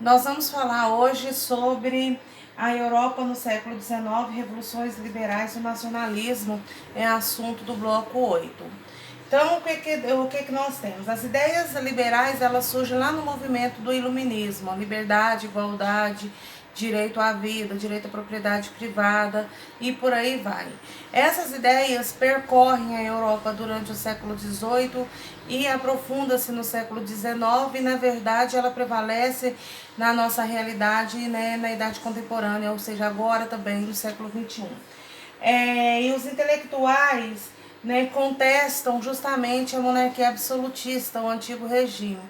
Nós vamos falar hoje sobre a Europa no século XIX, revoluções liberais e o nacionalismo, é assunto do bloco 8. Então, o que nós temos? As ideias liberais, elas surgem lá no movimento do iluminismo, liberdade, igualdade, direito à vida, direito à propriedade privada e por aí vai. Essas ideias percorrem a Europa durante o século XVIII e aprofunda-se no século XIX e, na verdade, ela prevalece na nossa realidade, né, na idade contemporânea, ou seja, agora também do século XXI. E os intelectuais, né, contestam justamente a monarquia absolutista, o antigo regime.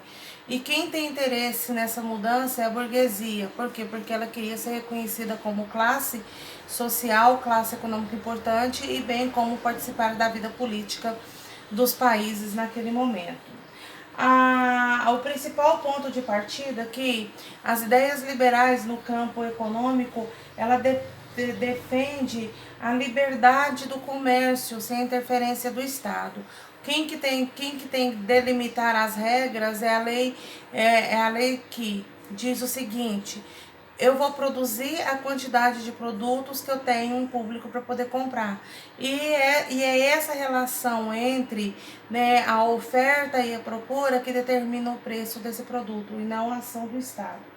E quem tem interesse nessa mudança é a burguesia. Por quê? Porque ela queria ser reconhecida como classe social, classe econômica importante e bem como participar da vida política dos países naquele momento. O principal ponto de partida é que as ideias liberais no campo econômico, ela defende a liberdade do comércio sem interferência do Estado. Quem que tem que delimitar as regras é a lei que diz o seguinte: eu vou produzir a quantidade de produtos que eu tenho um público para poder comprar. E é essa relação entre, né, a oferta e a procura que determina o preço desse produto e não a ação do Estado.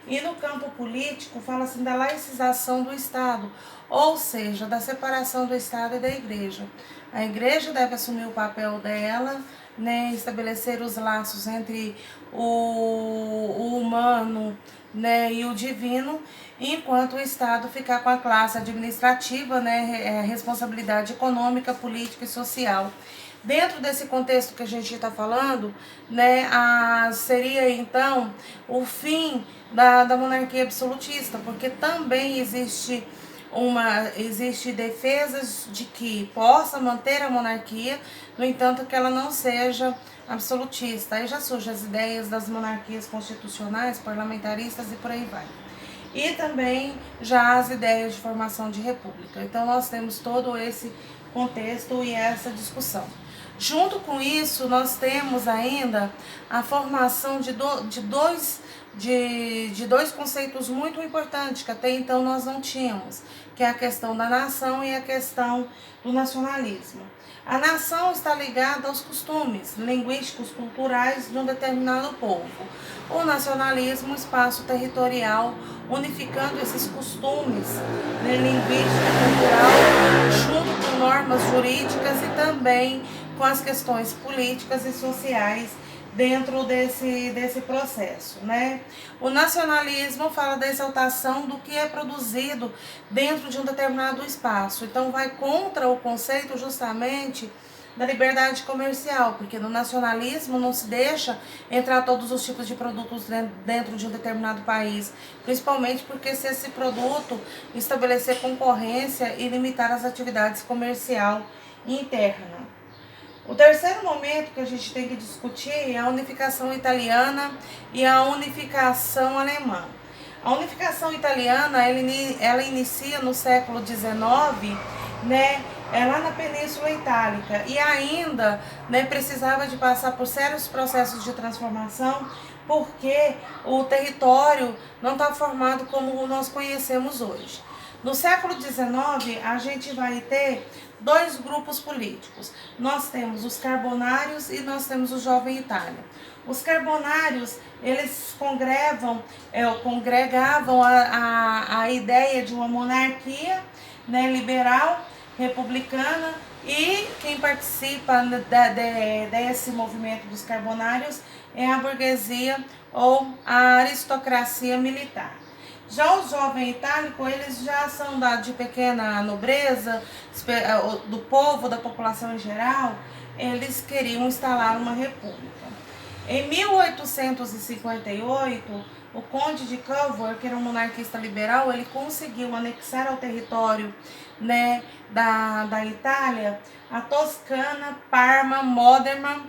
E no campo político, fala-se da laicização do Estado, ou seja, da separação do Estado e da Igreja. A Igreja deve assumir o papel dela, né, estabelecer os laços entre o humano, né, e o divino, enquanto o Estado ficar com a classe administrativa, né, responsabilidade econômica, política e social. Dentro desse contexto que a gente está falando, né, seria então o fim da monarquia absolutista, porque também existe defesas de que possa manter a monarquia, no entanto que ela não seja absolutista. Aí já surgem as ideias das monarquias constitucionais, parlamentaristas e por aí vai. E também já as ideias de formação de república. Então nós temos todo esse contexto e essa discussão. Junto com isso, nós temos ainda a formação de dois conceitos muito importantes que até então nós não tínhamos, que é a questão da nação e a questão do nacionalismo. A nação está ligada aos costumes linguísticos, culturais de um determinado povo. O nacionalismo, o espaço territorial, unificando esses costumes, né, linguístico e cultural, junto com normas jurídicas e também com as questões políticas e sociais dentro desse processo, né? O nacionalismo fala da exaltação do que é produzido dentro de um determinado espaço. Então vai contra o conceito justamente da liberdade comercial, porque no nacionalismo não se deixa entrar todos os tipos de produtos dentro de um determinado país, principalmente porque se esse produto estabelecer concorrência e limitar as atividades comercial interna. O terceiro momento que a gente tem que discutir é a unificação italiana e a unificação alemã. A unificação italiana, ela inicia no século XIX, né, lá na Península Itálica, e ainda, né, precisava de passar por sérios processos de transformação, porque o território não está formado como nós conhecemos hoje. No século XIX, a gente vai ter dois grupos políticos. Nós temos os carbonários e nós temos o Jovem Itália. Os carbonários, eles congregavam a ideia de uma monarquia, né, liberal, republicana, e quem participa desse movimento dos carbonários é a burguesia ou a aristocracia militar. Já o jovem itálico, eles já são de pequena nobreza, do povo, da população em geral, eles queriam instalar uma república. Em 1858, o conde de Cavour, que era um monarquista liberal, ele conseguiu anexar ao território, né, da Itália a Toscana, Parma, Modena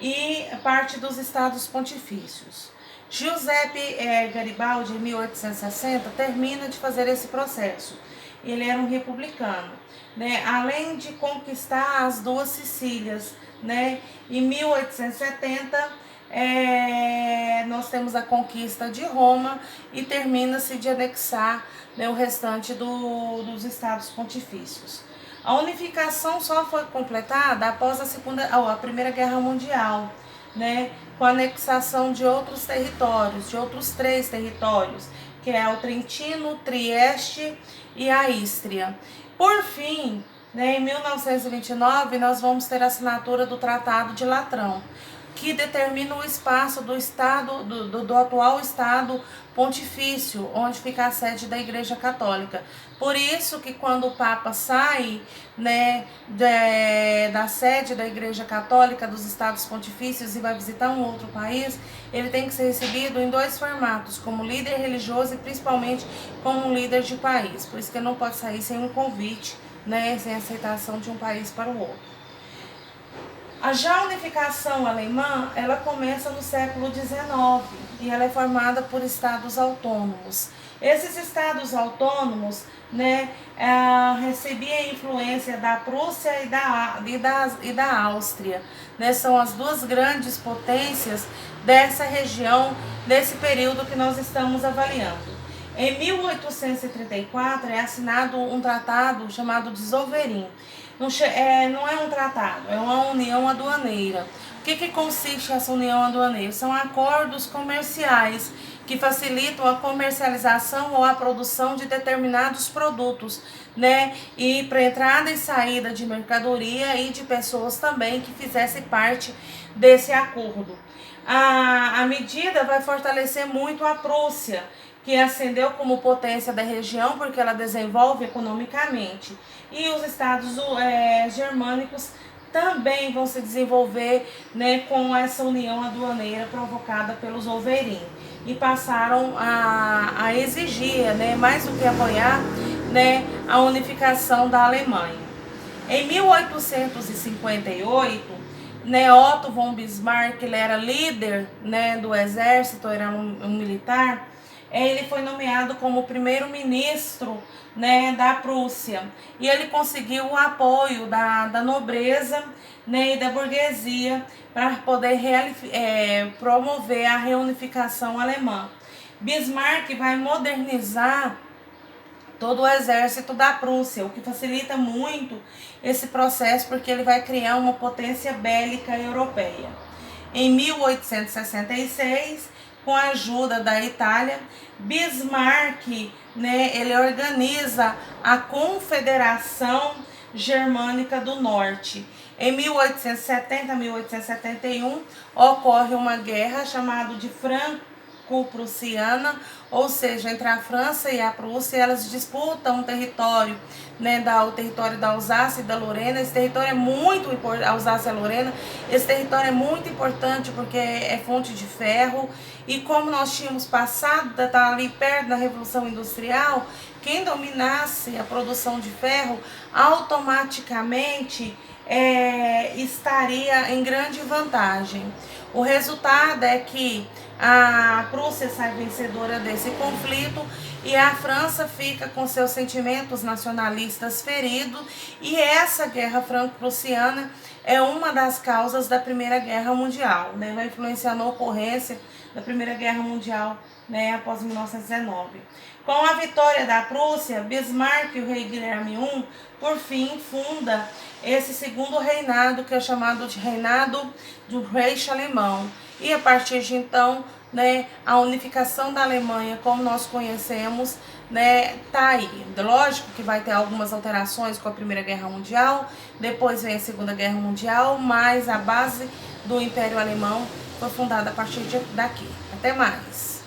e parte dos estados pontifícios. Giuseppe Garibaldi, em 1860, termina de fazer esse processo. Ele era um republicano, né? Além de conquistar as duas Sicílias, né? Em 1870, nós temos a conquista de Roma e termina-se de anexar, né, o restante dos estados pontifícios. A unificação só foi completada após a Primeira Guerra Mundial, né, com a anexação de outros territórios, de outros 3 territórios, que é o Trentino, Trieste e a Ístria. Por fim, né, em 1929, nós vamos ter a assinatura do Tratado de Latrão, que determina o espaço do estado do atual estado pontifício, onde fica a sede da Igreja Católica. Por isso que quando o Papa sai, né, da sede da Igreja Católica dos estados pontifícios e vai visitar um outro país, ele tem que ser recebido em 2 formatos, como líder religioso e principalmente como um líder de país. Por isso que ele não pode sair sem um convite, né, sem aceitação de um país para o outro. Já unificação alemã, ela começa no século XIX e ela é formada por estados autônomos. Esses estados autônomos, né, recebiam a influência da Prússia e da Áustria, né, são as 2 grandes potências dessa região, desse período que nós estamos avaliando. Em 1834 é assinado um tratado chamado de Zoverin. Não é um tratado, é uma união aduaneira. O que consiste essa união aduaneira? São acordos comerciais que facilitam a comercialização ou a produção de determinados produtos, né? E para entrada e saída de mercadoria e de pessoas também que fizessem parte desse acordo. A medida vai fortalecer muito a Prússia, que ascendeu como potência da região porque ela desenvolve economicamente. E os estados germânicos também vão se desenvolver, né, com essa união aduaneira provocada pelos Zoverin. E passaram a exigir, né, mais do que apoiar, né, a unificação da Alemanha. Em 1858, né, Otto von Bismarck, ele era líder, né, do exército, era um militar. Ele foi nomeado como primeiro-ministro, né, da Prússia, e ele conseguiu o apoio da nobreza, né, e da burguesia para poder promover a reunificação alemã. Bismarck vai modernizar todo o exército da Prússia, o que facilita muito esse processo, porque ele vai criar uma potência bélica europeia. Em 1866, com a ajuda da Itália, Bismarck, né, ele organiza a Confederação Germânica do Norte. Em 1870 a 1871, ocorre uma guerra chamada de Franco-Prussiana, ou seja, entre a França e a Prússia, elas disputam um território, né, o território da Alsácia e da Lorena. Esse território é muito importante, Alsácia e Lorena, esse território é muito importante porque é fonte de ferro, e como nós tínhamos passado, tá ali perto da Revolução Industrial, quem dominasse a produção de ferro automaticamente estaria em grande vantagem. O resultado é que a Prússia sai vencedora desse conflito e a França fica com seus sentimentos nacionalistas feridos, e essa guerra franco-prussiana é uma das causas da Primeira Guerra Mundial, né? Vai influenciar na ocorrência da Primeira Guerra Mundial, né, após 1919. Com a vitória da Prússia, Bismarck e o rei Guilherme I, por fim, funda esse segundo reinado, que é chamado de reinado do Reich alemão. E a partir de então, né, a unificação da Alemanha, como nós conhecemos, né, tá aí. Lógico que vai ter algumas alterações com a Primeira Guerra Mundial, depois vem a Segunda Guerra Mundial, mas a base do Império Alemão foi fundada a partir daqui. Até mais!